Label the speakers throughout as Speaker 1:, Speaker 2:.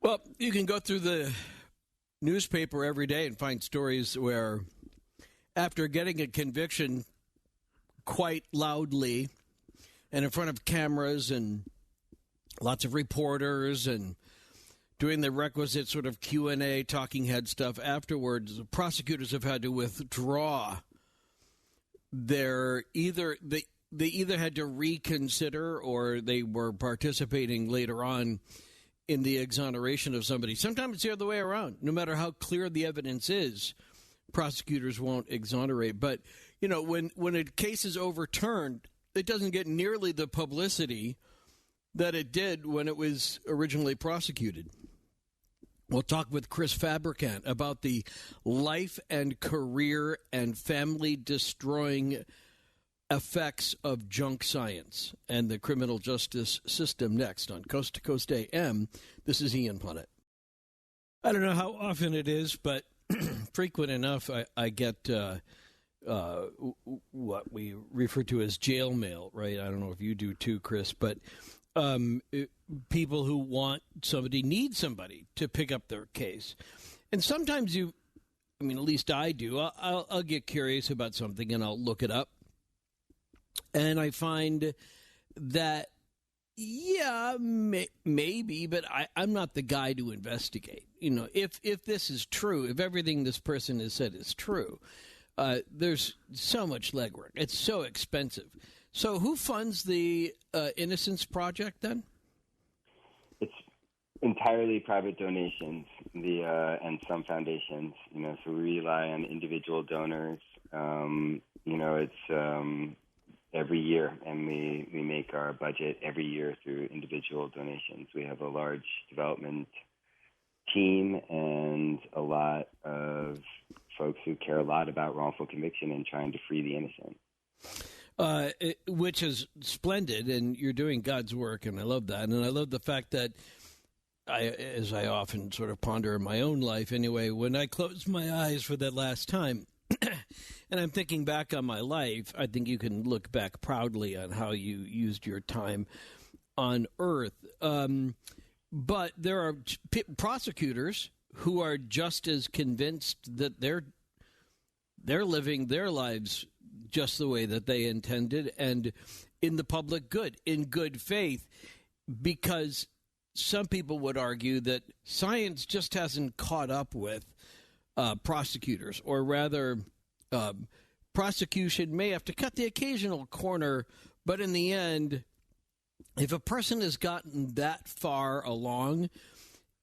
Speaker 1: Well, you can go through the newspaper every day and find stories where after getting a conviction quite loudly and in front of cameras and lots of reporters and doing the requisite sort of Q&A, talking head stuff afterwards, the prosecutors have had to withdraw they either had to reconsider or they were participating later on in the exoneration of somebody. Sometimes it's the other way around. No matter how clear the evidence is, prosecutors won't exonerate. But, you know, when a case is overturned, it doesn't get nearly the publicity that it did when it was originally prosecuted. We'll talk with Chris Fabricant about the life and career and family-destroying effects of junk science and the criminal justice system next on Coast to Coast AM. This is Ian Punnett. I don't know how often it is, but frequent enough I get what we refer to as jail mail, right? I don't know if you do too, Chris, but people who need somebody to pick up their case. And sometimes at least I do, I'll get curious about something and I'll look it up. And I find that, maybe, but I'm not the guy to investigate. You know, if this is true, if everything this person has said is true, there's so much legwork. It's so expensive. So who funds the Innocence Project then? It's
Speaker 2: entirely private donations, and some foundations. You know, so we rely on individual donors. It's every year, and we make our budget every year through individual donations. We have a large development team and a lot of folks who care a lot about wrongful conviction and trying to free the innocent.
Speaker 1: Which is splendid, and you're doing God's work, and I love that. And I love the fact that, as I often sort of ponder in my own life anyway, when I close my eyes for that last time, and I'm thinking back on my life, I think you can look back proudly on how you used your time on earth. But there are prosecutors who are just as convinced that they're living their lives just the way that they intended and in the public good, in good faith, because some people would argue that science just hasn't caught up with prosecutors, or rather prosecution may have to cut the occasional corner, but in the end, if a person has gotten that far along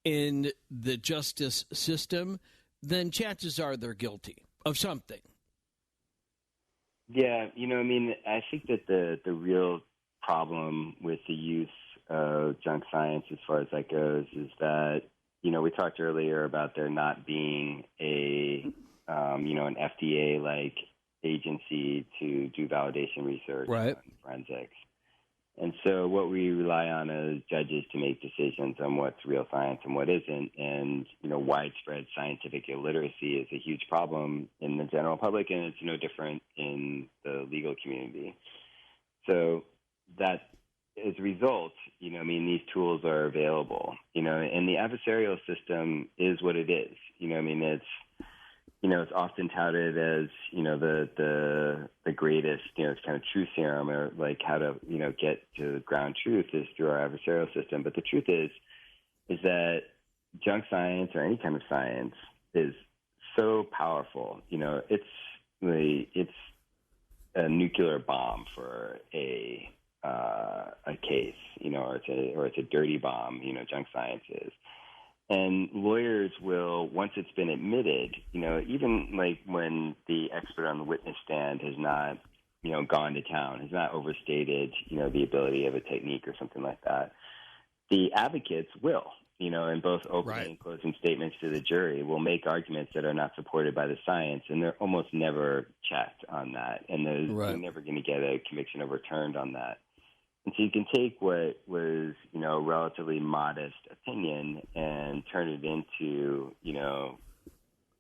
Speaker 1: in the justice system, then chances are they're guilty of something.
Speaker 2: Yeah, I think that the real problem with the use of junk science as far as that goes is that, we talked earlier about there not being an FDA-like agency to do validation research
Speaker 1: right.
Speaker 2: on forensics. And so what we rely on as judges to make decisions on what's real science and what isn't. And, widespread scientific illiteracy is a huge problem in the general public, and it's no different in the legal community. So that, as a result, these tools are available, and the adversarial system is what it is. It's often touted as, the greatest, it's kind of truth serum, or like how to, get to ground truth is through our adversarial system. But the truth is that junk science, or any kind of science, is so powerful. It's a nuclear bomb for a case, or it's a dirty bomb, junk science is. And lawyers will, once it's been admitted, even like when the expert on the witness stand has not, gone to town, has not overstated, the ability of a technique or something like that, the advocates will, in both opening
Speaker 1: right.
Speaker 2: and closing statements to the jury, will make arguments that are not supported by the science, and they're almost never checked on that. And they're never going to get a conviction overturned on that. And so you can take what was, a relatively modest opinion and turn it into,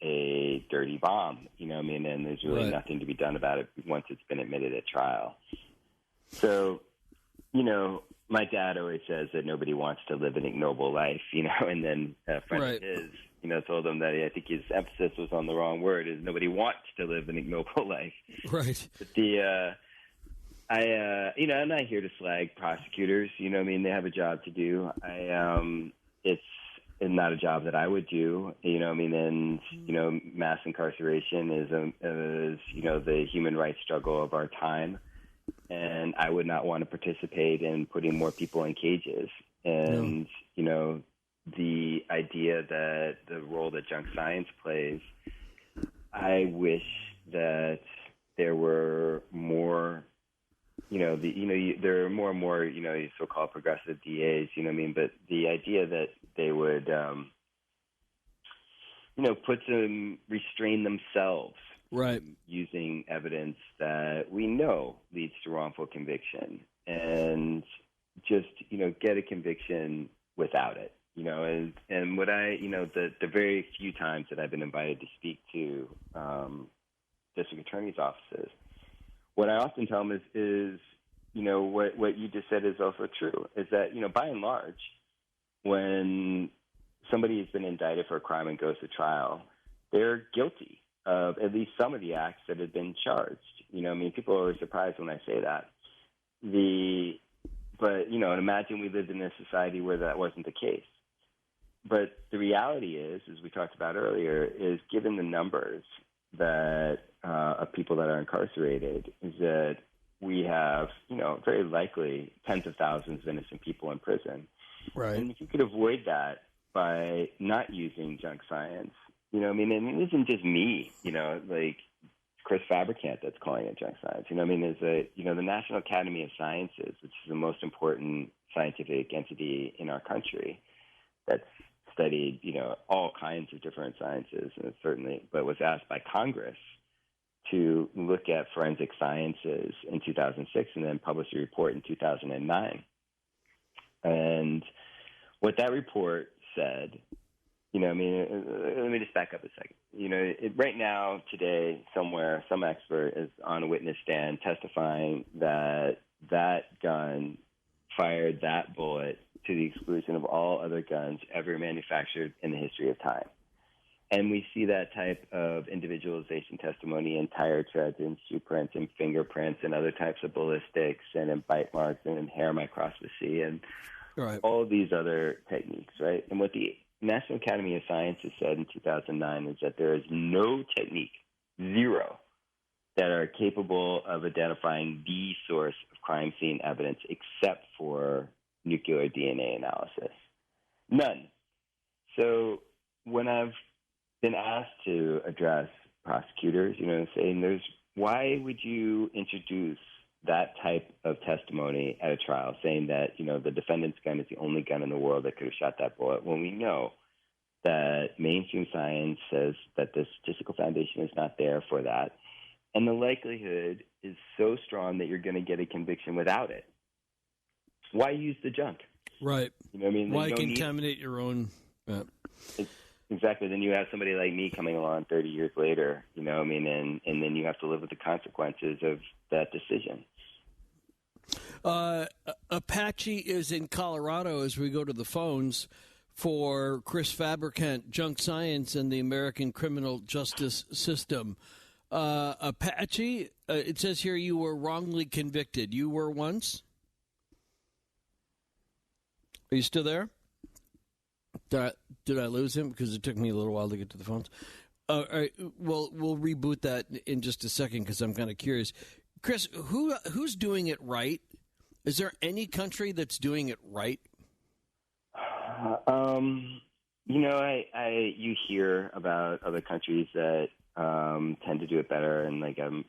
Speaker 2: a dirty bomb, and there's really
Speaker 1: right.
Speaker 2: nothing to be done about it once it's been admitted at trial. So My dad always says that nobody wants to live an ignoble life, and then a friend of his, told him that I think his emphasis was on the wrong word, is nobody wants to live an ignoble life.
Speaker 1: Right.
Speaker 2: But I'm not here to slag prosecutors, they have a job to do. It's not a job that I would do, and, mass incarceration is the human rights struggle of our time. And I would not want to participate in putting more people in cages. And, the idea that the role that junk science plays, I wish that there were more, there are more and more, so-called progressive DAs, but the idea that they would, restrain themselves.
Speaker 1: Right.
Speaker 2: Using evidence that we know leads to wrongful conviction, and just, get a conviction without it, and what the very few times that I've been invited to speak to district attorney's offices, what I often tell them is what you just said is also true, is that, by and large, when somebody has been indicted for a crime and goes to trial, they're guilty of at least some of the acts that have been charged. People are always surprised when I say that. But imagine we lived in a society where that wasn't the case. But the reality is, as we talked about earlier, is given the numbers that of people that are incarcerated, is that we have, very likely tens of thousands of innocent people in prison.
Speaker 1: Right.
Speaker 2: And if you could avoid that by not using junk science, and it isn't just me, like Chris Fabricant that's calling it junk science. There's the National Academy of Sciences, which is the most important scientific entity in our country that's studied, all kinds of different sciences, and but was asked by Congress to look at forensic sciences in 2006 and then publish a report in 2009. And what that report said, let me just back up a second. Right now, today, somewhere, some expert is on a witness stand testifying that gun fired that bullet to the exclusion of all other guns ever manufactured in the history of time. And we see that type of individualization testimony in tire treads and shoe prints and fingerprints and other types of ballistics and in bite marks and in hair microscopy and all of these other techniques, right? And what the National Academy of Sciences said in 2009 is that there is no technique, zero, that are capable of identifying the source of crime scene evidence except for nuclear DNA analysis. None. So when I've been asked to address prosecutors, saying why would you introduce that type of testimony at a trial, saying that, the defendant's gun is the only gun in the world that could have shot that bullet, when we know that mainstream science says that the statistical foundation is not there for that, and the likelihood is so strong that you're going to get a conviction without it. Why use the junk?
Speaker 1: Right. Why contaminate your own...
Speaker 2: Exactly. Then you have somebody like me coming along 30 years later, and then you have to live with the consequences of that decision.
Speaker 1: Apache is in Colorado as we go to the phones for Chris Fabricant, Junk Science and the American Criminal Justice System. Apache, it says here you were wrongly convicted. You were once? Are you still there? Did I lose him? Because it took me a little while to get to the phones. All right, well, we'll reboot that in just a second because I'm kind of curious. Chris, who's doing it right? Is there any country that's doing it right?
Speaker 2: You hear about other countries that tend to do it better, and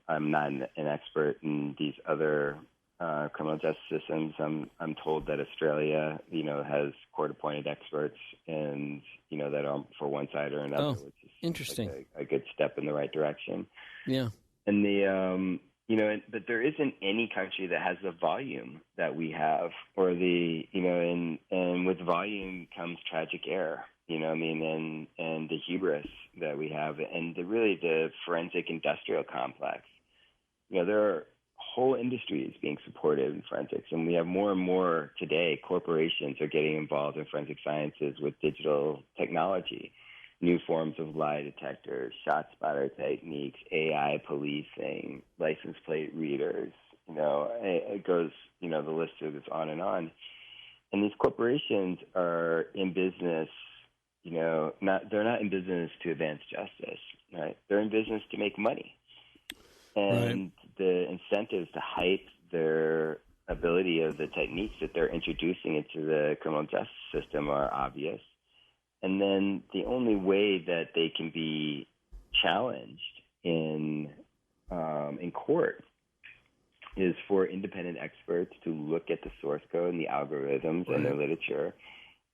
Speaker 2: I'm not an expert in these other criminal justice systems. I'm told that Australia, has court-appointed experts, and that are for one side or another, which is
Speaker 1: interesting,
Speaker 2: a good step in the right direction.
Speaker 1: Yeah,
Speaker 2: and but there isn't any country that has the volume that we have, or and with volume comes tragic error. And the hubris that we have, and the forensic industrial complex. There are whole industry is being supported in forensics. And we have more and more today, corporations are getting involved in forensic sciences with digital technology, new forms of lie detectors, shot spotter techniques, AI policing, license plate readers. It goes, the list goes on and on. And these corporations are in business, they're not in business to advance justice, right? They're in business to make money. And the incentives to hype their ability of the techniques that they're introducing into the criminal justice system are obvious. And then the only way that they can be challenged in court is for independent experts to look at the source code and the algorithms and their literature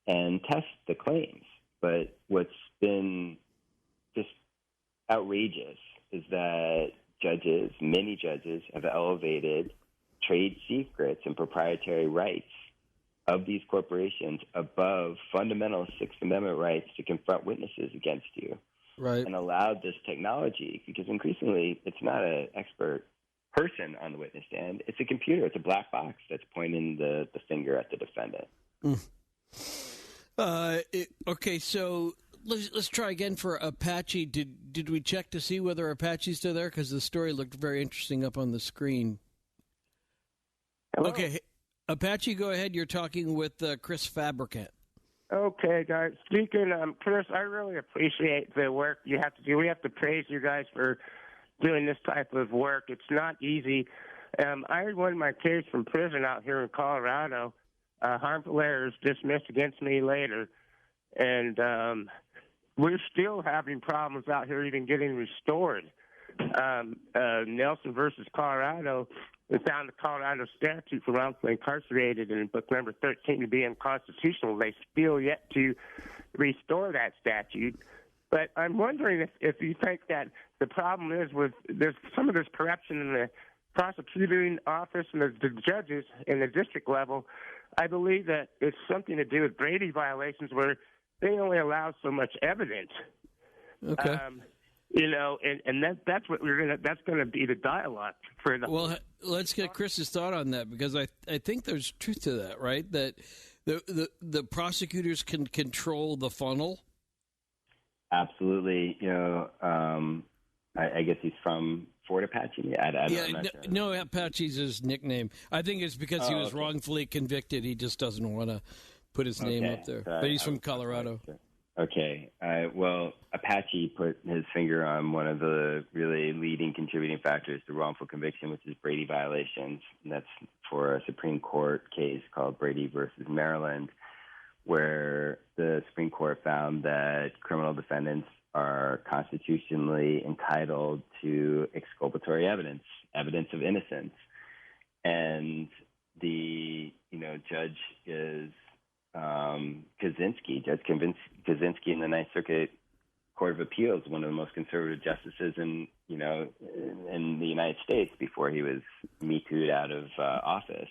Speaker 2: and test the claims. But what's been just outrageous is that many judges, have elevated trade secrets and proprietary rights of these corporations above fundamental Sixth Amendment rights to confront witnesses against you. Right. And allowed this technology, because increasingly it's not an expert person on the witness stand. It's a computer. It's a black box that's pointing the finger at the defendant.
Speaker 1: Okay, so let's try again for Apache. Did we check to see whether Apache's still there? Because the story looked very interesting up on the screen.
Speaker 3: Hello?
Speaker 1: Okay, Apache, go ahead. You're talking with Chris Fabricant.
Speaker 3: Okay, guys. Speaking, Chris, I really appreciate the work you have to do. We have to praise you guys for doing this type of work. It's not easy. I won my case from prison out here in Colorado. Harmful errors dismissed against me later. And we're still having problems out here even getting restored. Nelson versus Colorado, we found the Colorado statute for wrongfully incarcerated in book number 13 to be unconstitutional. They still yet to restore that statute. But I'm wondering if you think that the problem is with some of this corruption in the prosecuting office and the judges in the district level. I believe that it's something to do with Brady violations where they only allow so much evidence.
Speaker 1: Okay.
Speaker 3: That's what that's going to be the dialogue for the.
Speaker 1: Well, let's get Chris's thought on that, because I think there's truth to that, right? That the prosecutors can control the funnel.
Speaker 2: Absolutely. I guess he's from Fort Apache.
Speaker 1: No, Apache's his nickname. I think it's because he was wrongfully convicted. He just doesn't want to put his name up there. But he's from Colorado.
Speaker 2: Okay. Well, Apache put his finger on one of the really leading contributing factors to wrongful conviction, which is Brady violations. And that's for a Supreme Court case called Brady versus Maryland, where the Supreme Court found that criminal defendants are constitutionally entitled to exculpatory evidence of innocence. And the, judge is Judge Kaczynski in the Ninth Circuit Court of Appeals, one of the most conservative justices in the United States before he was Me Too'd out of office.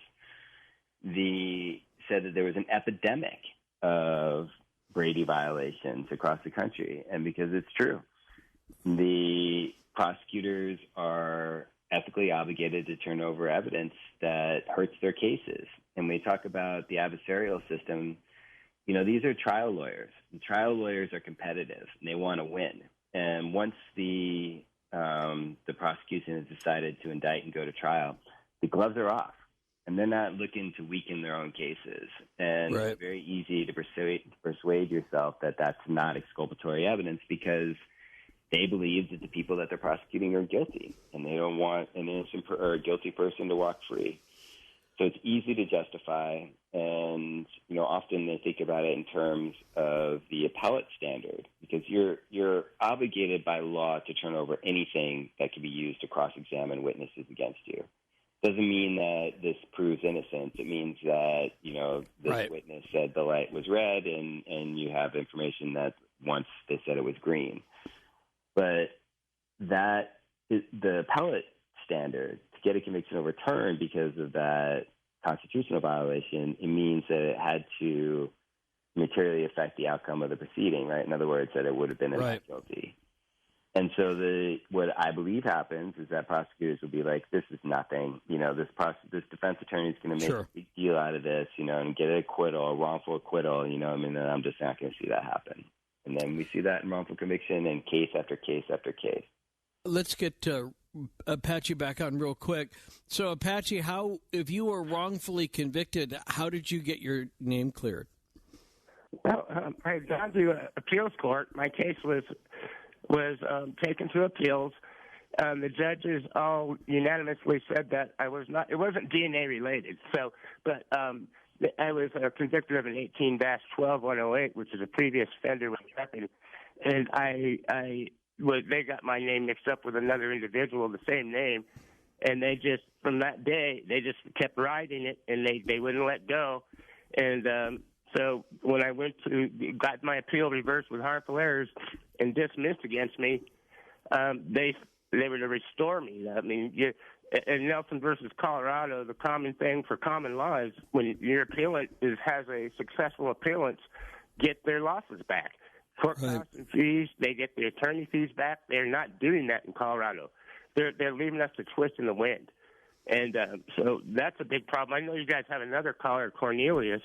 Speaker 2: Said that there was an epidemic of Brady violations across the country, and because it's true, the prosecutors are ethically obligated to turn over evidence that hurts their cases. And we talk about the adversarial system. These are trial lawyers. And trial lawyers are competitive, and they want to win. And once the prosecution has decided to indict and go to trial, the gloves are off. And they're not looking to weaken their own cases. And It's very easy to persuade yourself that that's not exculpatory evidence, because they believe that the people that they're prosecuting are guilty, and they don't want an innocent or a guilty person to walk free. So it's easy to justify, and often they think about it in terms of the appellate standard, because you're obligated by law to turn over anything that can be used to cross-examine witnesses against you. Doesn't mean that this proves innocence. It means that, this witness said the light was red, and you have information that once they said it was green. But that is the appellate standard. To get a conviction overturned because of that constitutional violation, it means that it had to materially affect the outcome of the proceeding, right? In other words, that it would have been not guilty. And so what I believe happens is that prosecutors will be like, this is nothing. This defense attorney is going to make a big deal out of this, and get an acquittal, a wrongful acquittal, and I'm just not going to see that happen. And then we see that in wrongful conviction and case after case after case.
Speaker 1: Let's get Apache back on real quick. So, Apache, if you were wrongfully convicted, how did you get your name cleared?
Speaker 3: Well, I had gone to appeals court. My case was taken to appeals. The judges all unanimously said that it wasn't DNA related. So, but I was convicted of an 18-12-108, which is a previous offender with weapon, and they got my name mixed up with another individual, the same name, and from that day, they just kept riding it, and they wouldn't let go. And so when I got my appeal reversed with harmful errors and dismissed against me, they were to restore me. I mean, in Nelson versus Colorado, the common thing for common law is when your appellant has a successful appellant, get their losses back. Court costs and fees, they get the attorney fees back. They're not doing that in Colorado. They're leaving us to twist in the wind. And so that's a big problem. I know you guys have another caller, Cornelius,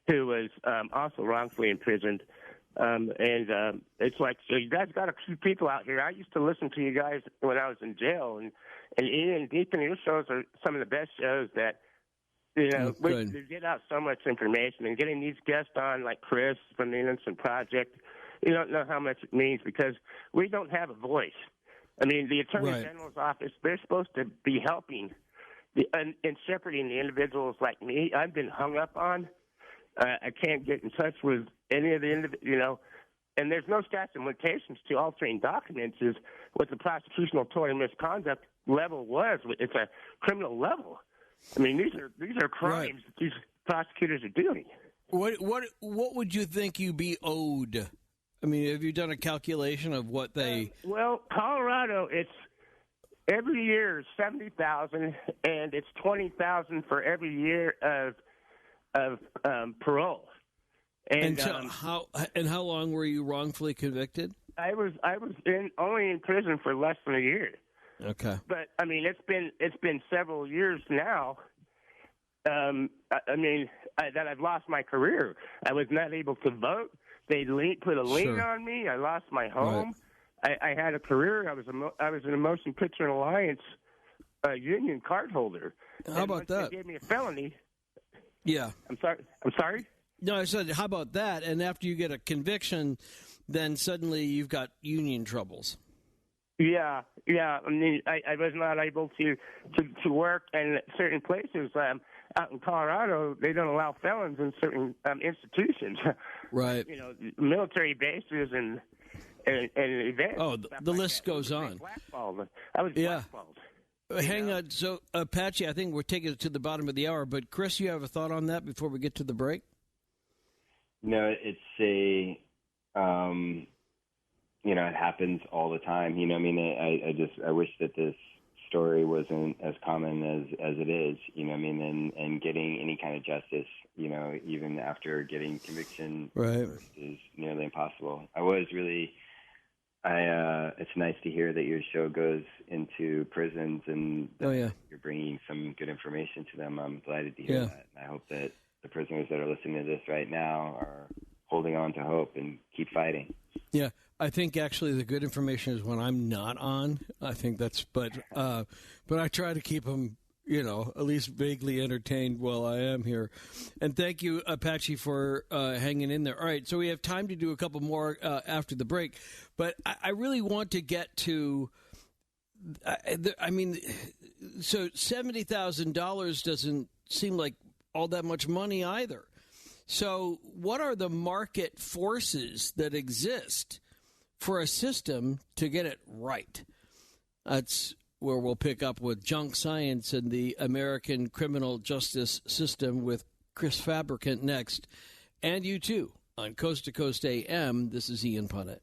Speaker 3: who was also wrongfully imprisoned. It's like, so you guys got a few people out here. I used to listen to you guys when I was in jail. And Ian, Deacon, your shows are some of the best shows that, we get out so much information. And getting these guests on, like Chris from the Innocence Project, you don't know how much it means because we don't have a voice. I mean, the Attorney General's office, they're supposed to be helping and shepherding the individuals like me. I've been hung up on. I can't get in touch with any of the and there's no statute of limitations to altering documents is what the prosecutional tort and misconduct level was. It's a criminal level. I mean, these are crimes that these prosecutors are doing.
Speaker 1: What would you think you'd be owed? I mean, have you done a calculation of what they?
Speaker 3: Well, Colorado, it's every year is $70,000, and it's $20,000 for every year of parole. And
Speaker 1: how long were you wrongfully convicted?
Speaker 3: I was only in prison for less than a year.
Speaker 1: Okay.
Speaker 3: But I mean, it's been several years now. That I've lost my career. I was not able to vote. They put a lien on me. I lost my home. Right. I had a career. I was an Motion Picture Alliance union card holder.
Speaker 1: How about that?
Speaker 3: They gave me a felony.
Speaker 1: Yeah.
Speaker 3: I'm sorry?
Speaker 1: No, I said, how about that? And after you get a conviction, then suddenly you've got union troubles.
Speaker 3: Yeah. I mean, I was not able to work in certain places. Out in Colorado, they don't allow felons in certain institutions.
Speaker 1: Right.
Speaker 3: Military bases and events.
Speaker 1: Oh, the list goes on.
Speaker 3: I was blackballed.
Speaker 1: Hang on. So, Apache, I think we're taking it to the bottom of the hour. But, Chris, you have a thought on that before we get to the break?
Speaker 2: No, it's it happens all the time. I wish that this story wasn't as common as it is, and getting any kind of justice, even after getting conviction is nearly impossible. It's nice to hear that your show goes into prisons and you're bringing some good information to them. I'm delighted to hear that. And I hope that the prisoners that are listening to this right now are holding on to hope and keep fighting.
Speaker 1: Yeah, I think actually the good information is when I'm not on. I think that's, but I try to keep them, at least vaguely entertained while I am here. And thank you, Apache, for hanging in there. All right, so we have time to do a couple more after the break, but I really want to get to. So $70,000 doesn't seem like all that much money either. So what are the market forces that exist for a system to get it right? That's where we'll pick up with junk science and the American criminal justice system with Chris Fabricant next. And you too on Coast to Coast AM. This is Ian Punnett.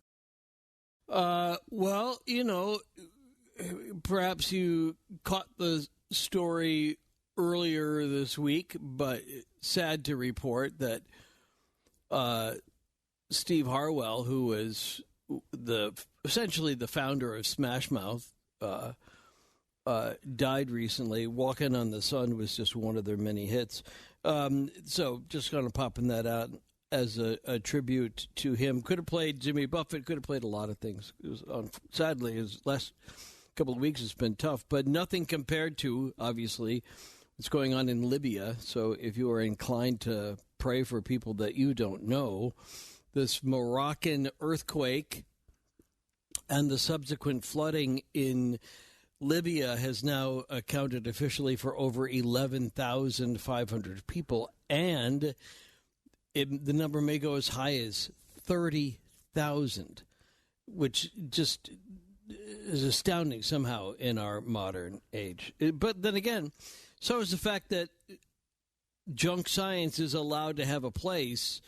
Speaker 1: Perhaps you caught the story earlier this week, but sad to report that Steve Harwell, who was essentially the founder of Smash Mouth, died recently. Walking on the Sun was just one of their many hits. So just kind of popping that out as a tribute to him. Could have played Jimmy Buffett, could have played a lot of things. Sadly, his last couple of weeks has been tough, but nothing compared to, obviously, what's going on in Libya. So if you are inclined to pray for people that you don't know, this Moroccan earthquake and the subsequent flooding in Libya has now accounted officially for over 11,500 people, and the number may go as high as 30,000, which just is astounding somehow in our modern age. But then again, so is the fact that junk science is allowed to have a place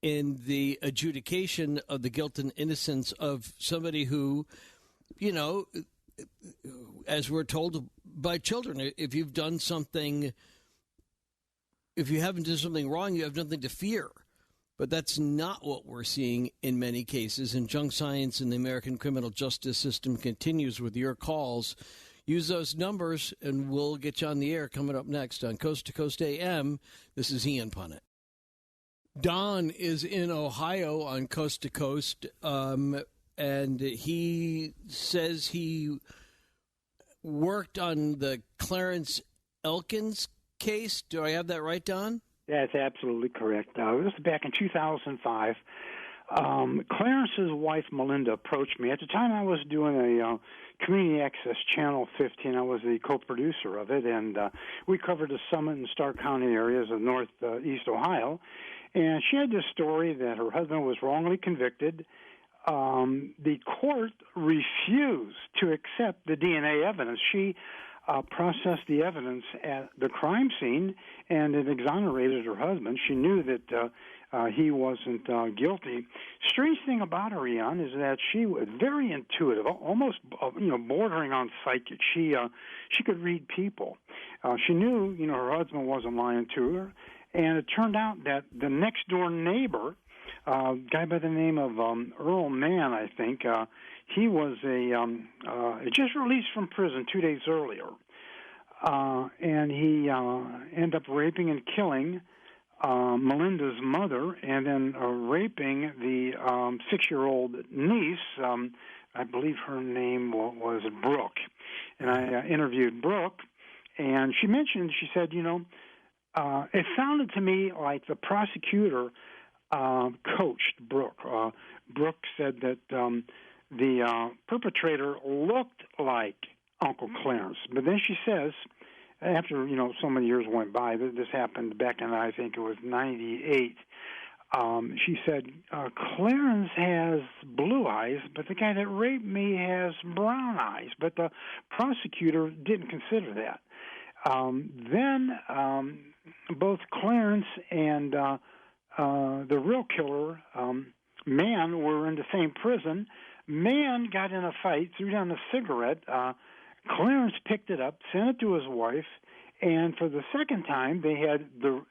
Speaker 1: in the adjudication of the guilt and innocence of somebody who, you know, as we're told by children, if you've done something, if you haven't done something wrong, you have nothing to fear. But that's not what we're seeing in many cases. And junk science in the American criminal justice system continues with your calls. Use those numbers, and we'll get you on the air coming up next on Coast to Coast AM. This is Ian Punnett. Don is in Ohio on Coast to Coast, and he says he worked on the Clarence Elkins case. Do I have that right, Don?
Speaker 4: That's absolutely correct. This was back in 2005. Clarence's wife, Melinda, approached me. At the time, I was doing a Community Access Channel 15. I was the co-producer of it, and we covered the Summit and Stark County areas of northeast Ohio. And she had this story that her husband was wrongly convicted. The court refused to accept the DNA evidence. She processed the evidence at the crime scene, and it exonerated her husband. She knew that he wasn't guilty. Strange thing about her, Ian, is that she was very intuitive, almost bordering on psychic. She could read people. She knew her husband wasn't lying to her, and it turned out that the next door neighbor, a guy by the name of Earl Mann, I think, he was just released from prison 2 days earlier, and he ended up raping and killing Melinda's mother, and then raping the 6-year-old niece. I believe her name was Brooke, and I interviewed Brooke, and she said, it sounded to me like the prosecutor coached Brooke. Brooke said that the perpetrator looked like Uncle Clarence. But then she says, after, so many years went by, this happened back in, I think it was 98, she said, Clarence has blue eyes, but the guy that raped me has brown eyes. But the prosecutor didn't consider that. Then both Clarence and the real killer, Mann, were in the same prison. Mann got in a fight, threw down a cigarette. Clarence picked it up, sent it to his wife, and for the second time, they had the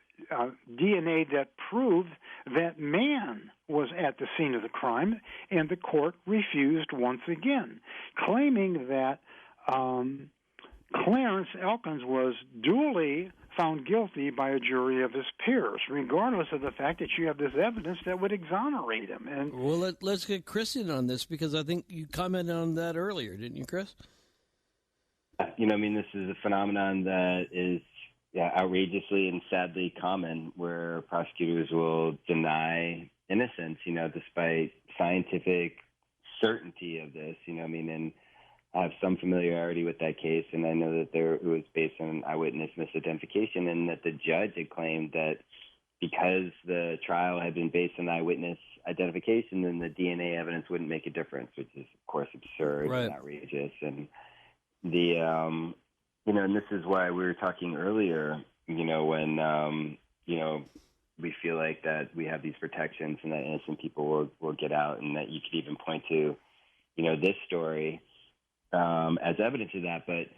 Speaker 4: DNA that proved that Mann was at the scene of the crime, and the court refused once again, claiming that Clarence Elkins was duly found guilty by a jury of his peers, regardless of the fact that you have this evidence that would exonerate him. And
Speaker 1: well, let's get Chris in on this, because I think you commented on that earlier, didn't you, Chris?
Speaker 2: This is a phenomenon that is outrageously and sadly common, where prosecutors will deny innocence, despite scientific certainty of this, and I have some familiarity with that case, and I know that it was based on eyewitness misidentification, and that the judge had claimed that because the trial had been based on eyewitness identification, then the DNA evidence wouldn't make a difference, which is, of course, absurd and outrageous. And and this is why we were talking earlier, when, we feel like that we have these protections and that innocent people will get out, and that you could even point to, this story as evidence of that. But,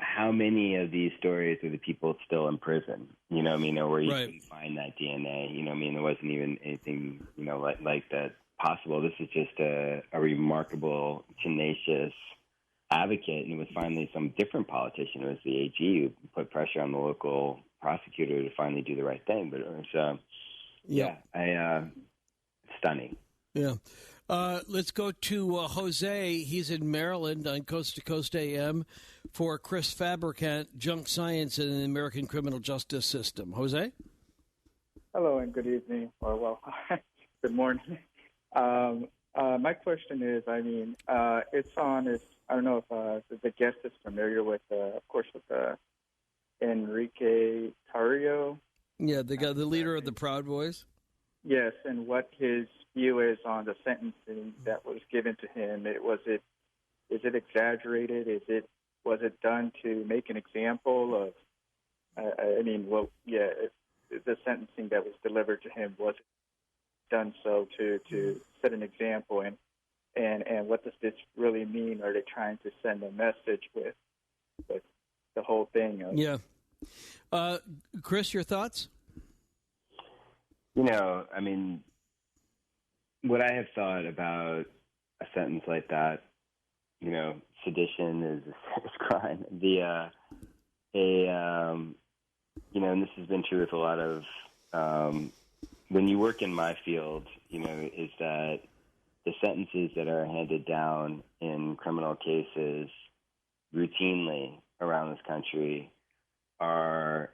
Speaker 2: how many of these stories are the people still in prison, where you couldn't find that DNA, there wasn't even anything, like that possible. This is just a remarkable, tenacious advocate, and it was finally some different politician. It was the AG who put pressure on the local prosecutor to finally do the right thing. But it was, stunning.
Speaker 1: Yeah. Let's go to Jose. He's in Maryland on Coast to Coast AM for Chris Fabricant, Junk Science in the American Criminal Justice System. Jose?
Speaker 5: Hello and good evening, or good morning. My question is, it's on, I don't know if the guest is familiar with, of course, with Enrique Tarrio.
Speaker 1: Yeah, the leader of the Proud Boys.
Speaker 5: Yes, and what his view is on the sentencing that was given to him. Is it exaggerated? Was it done to make an example of? The sentencing that was delivered to him, was it done so to set an example? And what does this really mean? Are they trying to send a message with the whole thing?
Speaker 1: Chris, your thoughts?
Speaker 2: What I have thought about a sentence like that, sedition is a serious crime. And this has been true with a lot of, when you work in my field, is that the sentences that are handed down in criminal cases routinely around this country are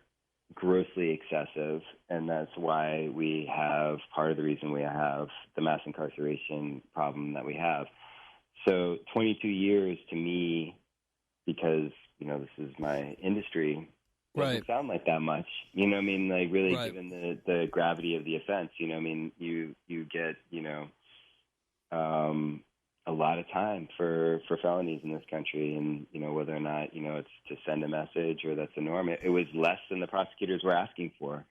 Speaker 2: grossly excessive, and that's why we have, part of the reason we have the mass incarceration problem that we have. So 22 years to me, because, this is my industry, doesn't sound like that much. Really given the gravity of the offense, you get, a lot of time for felonies in this country, and whether or not it's to send a message or that's the norm. It was less than the prosecutors were asking for,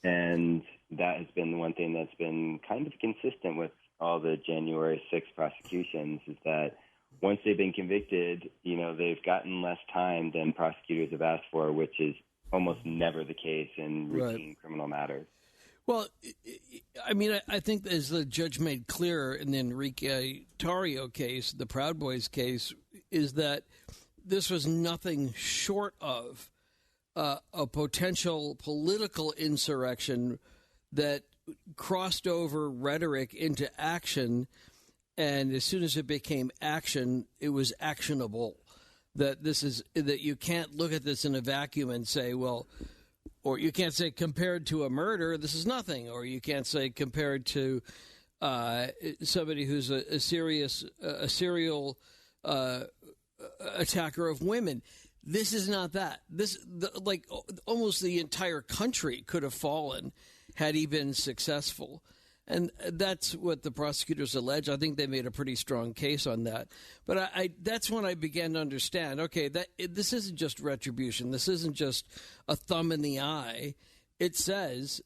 Speaker 2: and that has been the one thing that's been kind of consistent with all the January 6th prosecutions, is that once they've been convicted, they've gotten less time than prosecutors have asked for, which is almost never the case in routine criminal matters.
Speaker 1: Well, I think as the judge made clear in the Enrique Tarrio case, the Proud Boys case, is that this was nothing short of a potential political insurrection that crossed over rhetoric into action, and as soon as it became action, it was actionable. That you can't look at this in a vacuum and say, well, or you can't say compared to a murder, this is nothing. Or you can't say compared to somebody who's a serial attacker of women. This is not that. Almost the entire country could have fallen had he been successful. And that's what the prosecutors allege. I think they made a pretty strong case on that. But that's when I began to understand, okay, this isn't just retribution. This isn't just a thumb in the eye. It says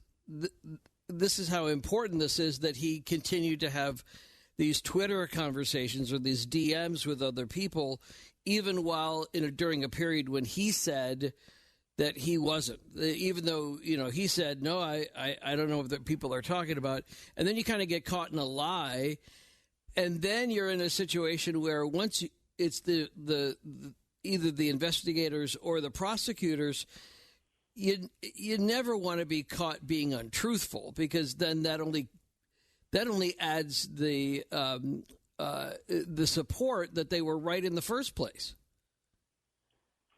Speaker 1: this is how important this is, that he continued to have these Twitter conversations or these DMs with other people, even while during a period when he said that he wasn't, even though, he said, no, I don't know what people are talking about. And then you kind of get caught in a lie. And then you're in a situation where once it's the either the investigators or the prosecutors, you never want to be caught being untruthful, because then that only adds the support that they were right in the first place.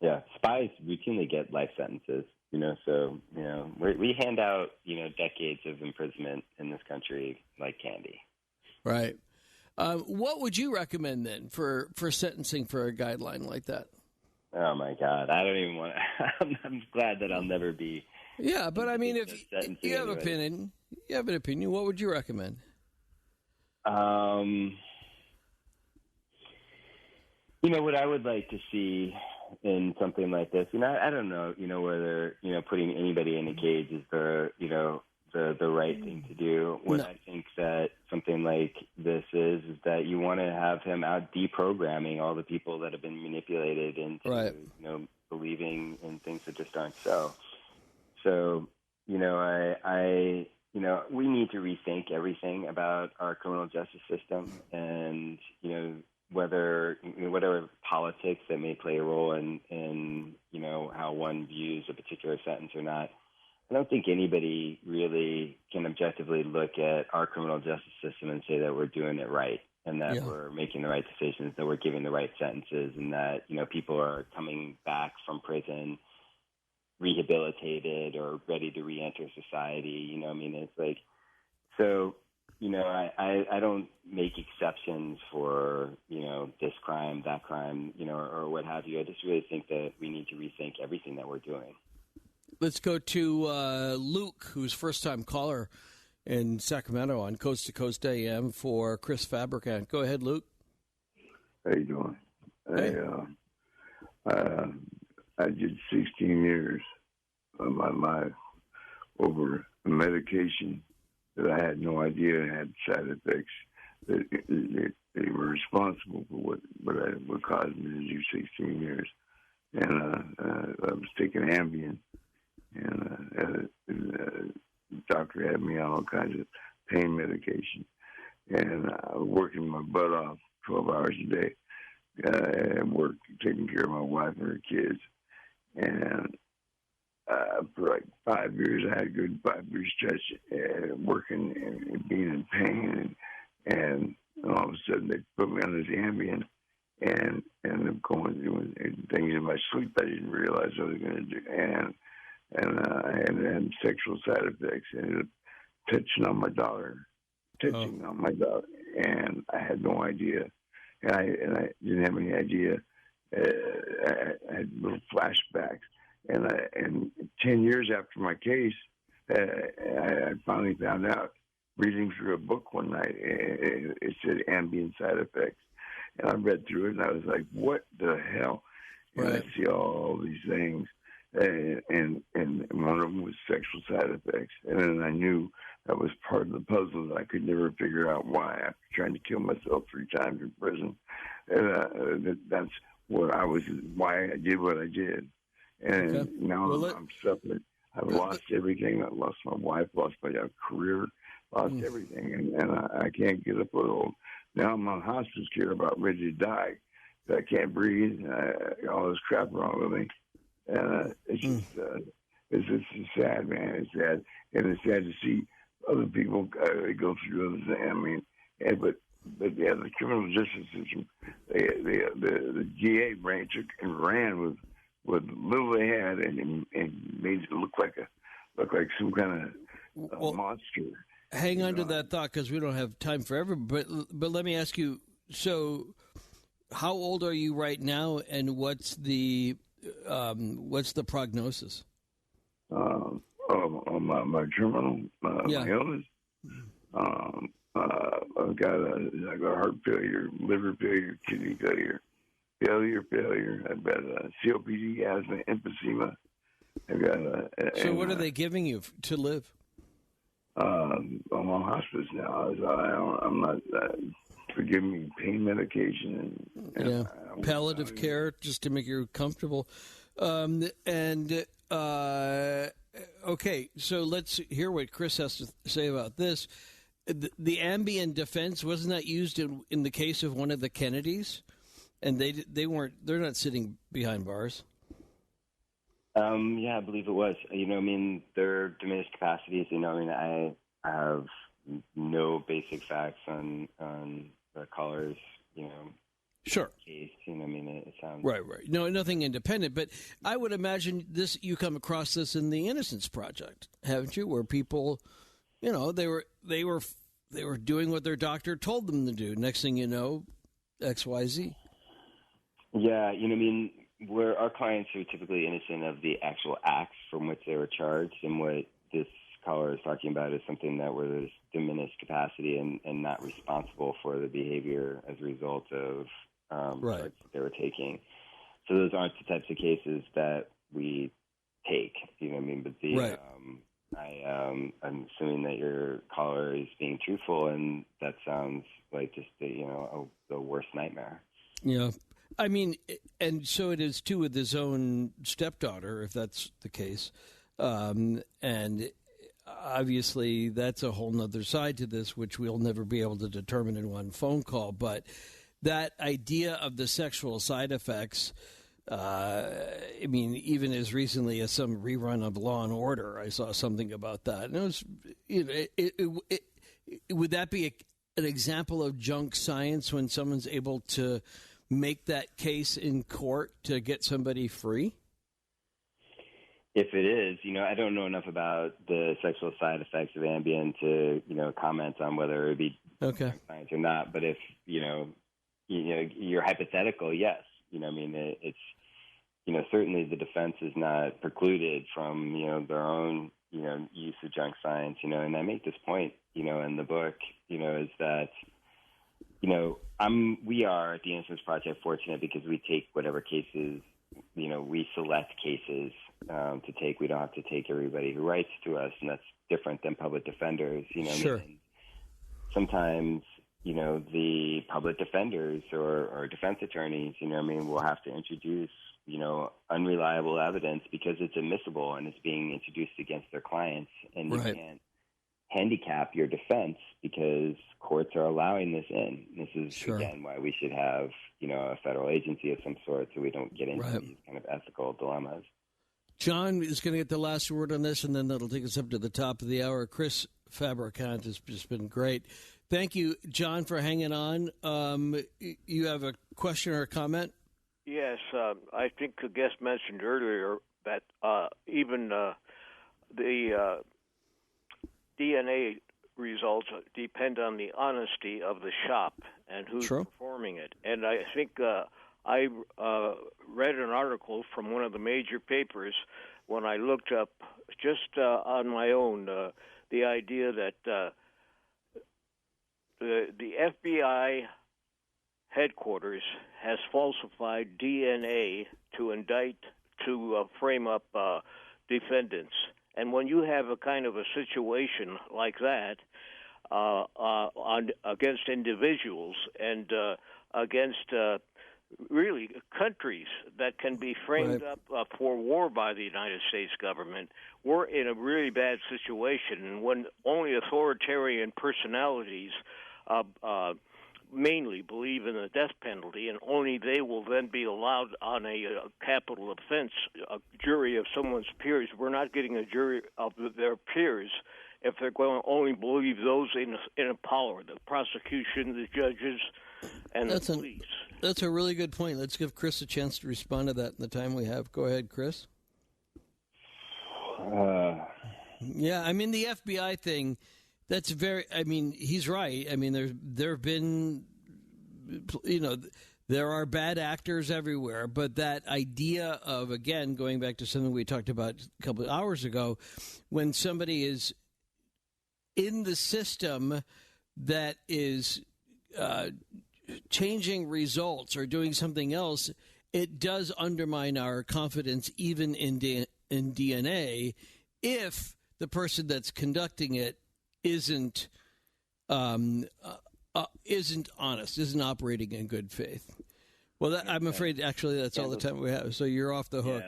Speaker 2: Yeah, spies routinely get life sentences, so, we hand out, decades of imprisonment in this country like candy.
Speaker 1: Right. What would you recommend then for sentencing for a guideline like that?
Speaker 2: Oh, my God. I don't even want to. I'm glad that I'll never be.
Speaker 1: Yeah, but if you have an opinion, what would you recommend?
Speaker 2: What I would like to see in something like this, I don't know, whether, putting anybody in a cage is the right thing to do. What I think that something like this is that you want to have him out deprogramming all the people that have been manipulated into, believing in things that just aren't so. So, we need to rethink everything about our criminal justice system, and whatever politics that may play a role in how one views a particular sentence or not. I don't think anybody really can objectively look at our criminal justice system and say that we're doing it right, and that we're making the right decisions, that we're giving the right sentences, and that people are coming back from prison rehabilitated or ready to re-enter society. It's like, so, I don't make exceptions for, this crime, that crime, or what have you. I just really think that we need to rethink everything that we're doing.
Speaker 1: Let's go to Luke, who's first-time caller in Sacramento on Coast to Coast AM for Chris Fabricant. Go ahead, Luke.
Speaker 6: How you doing?
Speaker 1: Hey.
Speaker 6: I did 16 years of my over a medication that I had no idea had side effects. They were responsible for what caused me to do 16 years. And I was taking Ambien, and the doctor had me on all kinds of pain medication. And I was working my butt off 12 hours a day at work, taking care of my wife and her kids. And for like 5 years, I had a good 5-year stretch working and being in pain. And all of a sudden, they put me on this Ambien, and I'm doing things in my sleep I didn't realize I was going to do. And I had sexual side effects. I ended up touching on my daughter. And I had no idea. And I didn't have any idea. I had little flashbacks. And 10 years after my case, I finally found out, reading through a book one night, it said Ambien side effects. And I read through it, and I was like, what the hell? And I see all these things. And one of them was sexual side effects. And then I knew that was part of the puzzle that I could never figure out why, after trying to kill myself 3 times in prison. And that's why I did what I did. And now I'm suffering. I've lost everything. I lost my wife, lost my career, lost everything. And I can't get a foothold. Now I'm on hospice care, about ready to die. I can't breathe. All this crap wrong with me. And it's just sad, man. It's sad. And it's sad to see other people go through other things. I mean, but the criminal justice system, the GA branch took and ran with little they had, and made it look like some kind of monster.
Speaker 1: Hang on to that thought, because we don't have time for everybody. But let me ask you: so, how old are you right now, and what's the prognosis?
Speaker 6: My terminal, my illness. I've got heart failure, liver failure, kidney failure. I've got COPD, asthma, emphysema. I've got.
Speaker 1: So, what are they giving you to live?
Speaker 6: I'm on hospice now. I'm not. Forgive me, pain medication and
Speaker 1: palliative care, just to make you comfortable. Okay, so let's hear what Chris has to say about this. The Ambien defense, wasn't that used in the case of one of the Kennedys? And they're not sitting behind bars.
Speaker 2: I believe it was. They're diminished capacities. I have no basic facts on the caller's,
Speaker 1: sure
Speaker 2: case. It sounds
Speaker 1: right. No, nothing independent. But I would imagine you come across this in the Innocence Project, haven't you? Where people, they were doing what their doctor told them to do. Next thing you know, XYZ.
Speaker 2: Yeah, where our clients are typically innocent of the actual acts from which they were charged, and what this caller is talking about is something that where there's diminished capacity and not responsible for the behavior as a result of drugs that they were taking. So those aren't the types of cases that we take, But I'm assuming that your caller is being truthful, and that sounds like just the worst nightmare.
Speaker 1: Yeah. And so it is too with his own stepdaughter, if that's the case. And obviously, that's a whole nother side to this, which we'll never be able to determine in one phone call. But that idea of the sexual side effects, I mean, even as recently as some rerun of Law and Order, I saw something about that. And it was, would that be an example of junk science when someone's able to make that case in court to get somebody free?
Speaker 2: If it is, I don't know enough about the sexual side effects of Ambien to, comment on whether it would be science or not. But if, you're hypothetical, yes. It's, certainly the defense is not precluded from, their own, use of junk science, and I make this point, in the book, is that, we are at the Innocence Project fortunate because we take whatever cases, we select cases to take. We don't have to take everybody who writes to us, and that's different than public defenders.
Speaker 1: Sure.
Speaker 2: Sometimes, the public defenders or defense attorneys, will have to introduce, unreliable evidence because it's admissible and it's being introduced against their clients, and you can't handicap your defense because courts are allowing this in. This is, again, why we should have, a federal agency of some sort so we don't get into these kind of ethical dilemmas.
Speaker 1: John is going to get the last word on this, and then that'll take us up to the top of the hour. Chris Fabricant has just been great. Thank you, John, for hanging on. You have a question or a comment?
Speaker 7: Yes. I think the guest mentioned earlier that even the DNA results depend on the honesty of the shop and who's performing it. And I think I read an article from one of the major papers when I looked up just on my own the idea that the FBI headquarters has falsified DNA to frame up defendants. And when you have a kind of a situation like that against individuals and against really countries that can be framed up for war by the United States government, we're in a really bad situation. And when only authoritarian personalities mainly believe in the death penalty, and only they will then be allowed on a capital offense, a jury of someone's peers. We're not getting a jury of their peers if they're going to only believe those in power, the prosecution, the judges, and the police.
Speaker 1: That's a really good point. Let's give Chris a chance to respond to that in the time we have. Go ahead, Chris. Yeah, I mean, the FBI thing, that's very, I mean, he's right. I mean, there have been, there are bad actors everywhere, but that idea of, again, going back to something we talked about a couple of hours ago, when somebody is in the system that is changing results or doing something else, it does undermine our confidence even in DNA if the person that's conducting it isn't honest, isn't operating in good faith. Well, I'm afraid actually that's all the time we have. So you're off the hook.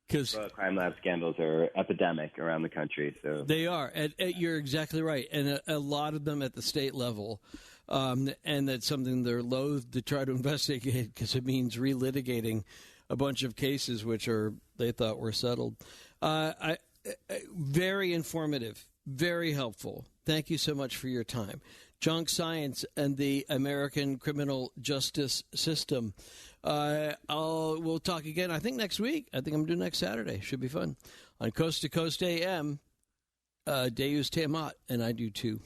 Speaker 1: Because
Speaker 2: crime lab scandals are epidemic around the country. So
Speaker 1: they are. You're exactly right, and a lot of them at the state level, and that's something they're loath to try to investigate because it means relitigating a bunch of cases which they thought were settled. Very informative, very helpful. Thank you so much for your time. Junk science and the American criminal justice system. We'll talk again, I think, next week. I think I'm doing next Saturday. Should be fun. On Coast to Coast AM, Deus Te Amat, and I do too.